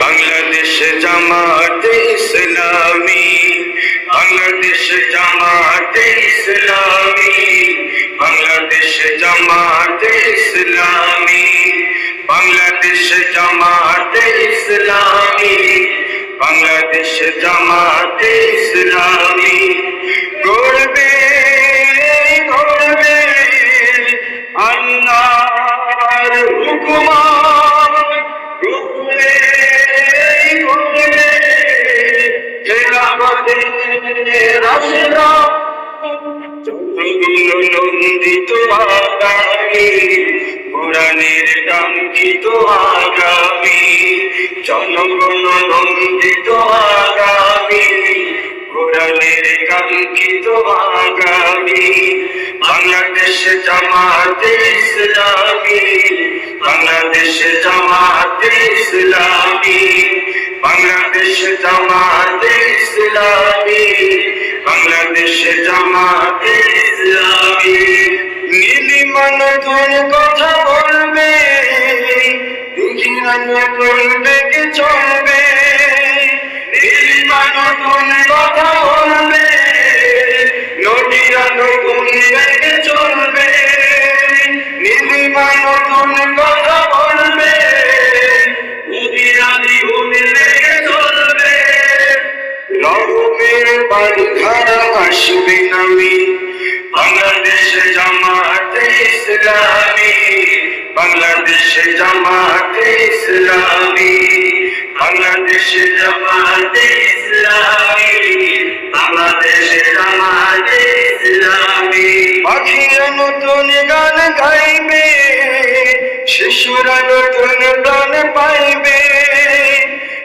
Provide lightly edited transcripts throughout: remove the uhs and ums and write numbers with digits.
বাংলাদেশ জামাতে ইসলামী, বাংলাদেশ জামাতে ইসলামী, বাংলাদেশ জামাতে ইসলামী, বাংলাদেশ জামাতে ইসলামী, বাংলাদেশ জামাতে ইসলামী গড়বে গড়বে আল্লাহর হুকুমত, গড়বে গড়বে খেলাফতের রাস্তা, নন্দিত আগামী, কোরআনের কাঙ্ক্ষিত আগামী, জনগণ নন্দিত আগামী, কোরআনের কাঙ্ক্ষিত আগামী। বাংলাদেশ জামাতে ইসলামী, বাংলাদেশ জামাতে ইসলামী, বাংলাদেশ জামাতে ইসলামী, বাংলাদেশ জামাতে ইসলামী। নীলিমা নতুন কথা বলবে, দুঃখীরা নতুন বেগে চলবে, নীলিমা নতুন কথা বলবে, নদীরা নতুন বেগে চলবে, নীলিমা নতুন কথা বলবে, নদীরা দ্বিগুণ বেগে চলবে। রহমের বাড়ি ধারা আসবে নামি, বাংলাদেশ জামাতে ইসলামী, বাংলাদেশ জামাতে ইসলামী, বাংলাদেশ জামাতে ইসলামী, বাংলাদেশ জামাতে ইসলামী। পাখিরা নতুন গান গাইবে, শিশুরা নতুন প্রাণ পাইবে,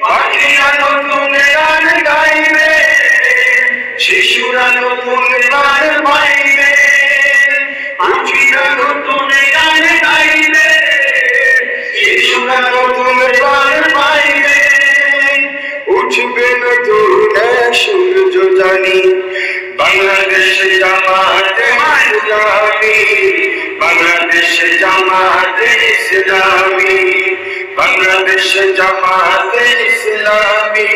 পাখিরা নতুন গান গাইবে, শিশুরা নতুন প্রাণ পাইবে, পাখিরা নতুন গান গাইবে, শিশুরা নতুন প্রাণ পাইবে। উঠবে নতুন সূর্য জানি, বাংলাদেশ জামাতে ইসলামী, বাংলাদেশ জামাতে ইসলামী, বাংলাদেশ জামাতে ইসলামী,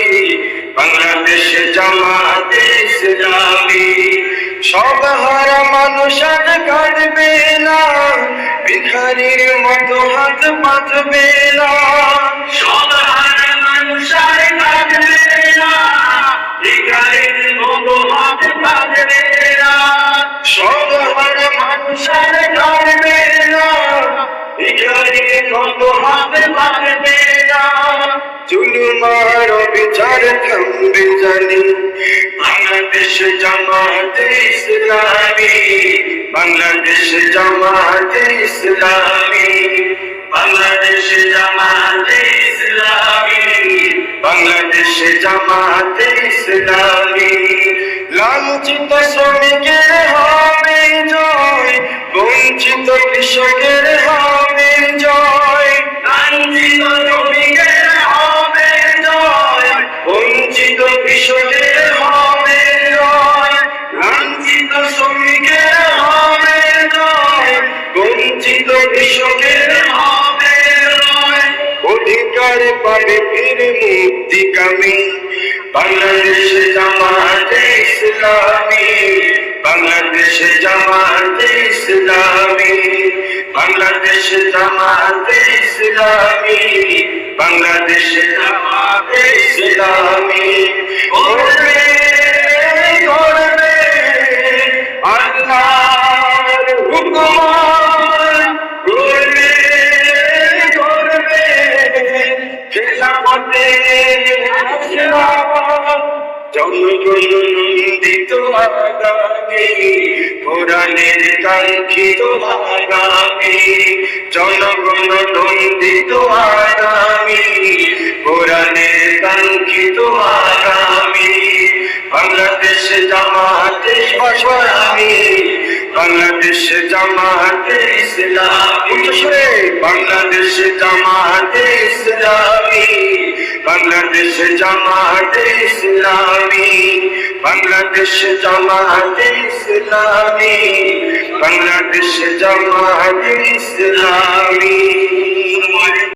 বাংলাদেশ জামাতে ইসলামী। সব হারা মানুষ আর কাঁদবে না, ভিখারির মতো হাত পাতবে না, সব হারা মানুষ আর কাঁদবে না, ভিখারির মতো হাত পাতবে না, সব হারা মানুষ আর কাঁদবে না, ভিখারির মতো হাত পাতবে না। জুলুমার বিচার থামবে জানি, বাংলাদেশ জামাতে ইসলামী, বাংলাদেশ জামাতে ইসলামী, বাংলাদেশ জামাতে ইসলামী, বাংলাদেশ জামাতে ইসলামী। লাঞ্ছিত শ্রমিকের হবে জয়, বঞ্চিত কৃষকের হবে জয়, লাঞ্ছিত শ্রমিকের হবে জয়, বঞ্চিত কৃষকের হবে জয়, লাঞ্ছিত শ্রমিকের হবে জয়, বঞ্চিত কৃষকের হবে জয়। অধিকার পাবে ফির মুক্তিকামী, বাংলাদেশ জামাতে ইসলামী, বাংলাদেশ জামাতে ইসলামী, বাংলাদেশ জামাতে ইসলামী, বাংলাদেশ জামাতে ইসলামী। গড়বে গড়বে আল্লাহর হুকুমত, গড়বে গড়বে খেলাফতের রাস্তা, জনগণ নন্দিত আগামী, কোরআনের কাঙ্ক্ষিত আগামী, জনগণ নন্দিত আগামী, কোরআনের কাঙ্ক্ষিত আগামী। বাংলাদেশ জামাতে ইসলামী, বাংলাদেশ জামাতে ইসলামী, বাংলাদেশ জামাতে ইসলামী, বাংলাদেশ জামাতে ইসলামী, বাংলাদেশ জামাতে ইসলামী, বাংলাদেশ জামাতে ইসলামী।